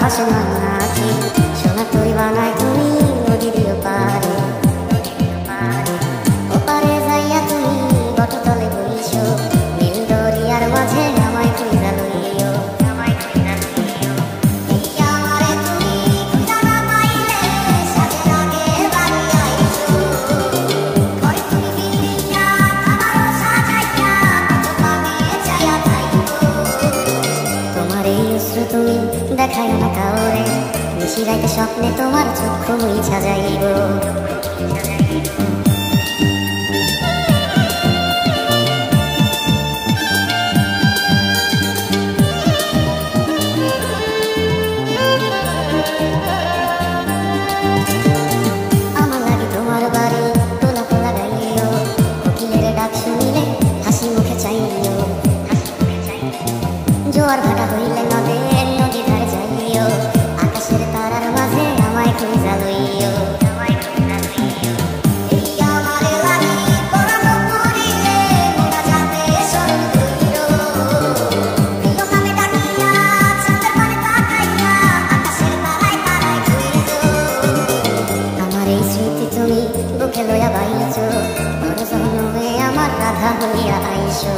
ভাসে না আছি সোনা তুই বানাই তুমি নদীর পারে ওপারে যাইয়া তুমি বটতলে বইছো নীল দরিয়ার মাঝে আমায় খুঁজা লইও তুমি দেখায় না কাউরে নিশিরাইতে স্বপ্নে তোমার চক্ষু মুইছা যাইব আমার লাগি তোমার বাড়ি তোলা পোলা গাইও কোকিলের ডাক শুনিলে হাসি মুখে চাইও জোয়ার ভাটা হইলে নদী ধারে যাইও আকাশের তারার মাঝে আমায় খুঁজা লইও আমার এই স্মৃতি তুমি বুকে লইয়া বাইছো বড় জন্মে আমার রাধা হইয়া আইসো।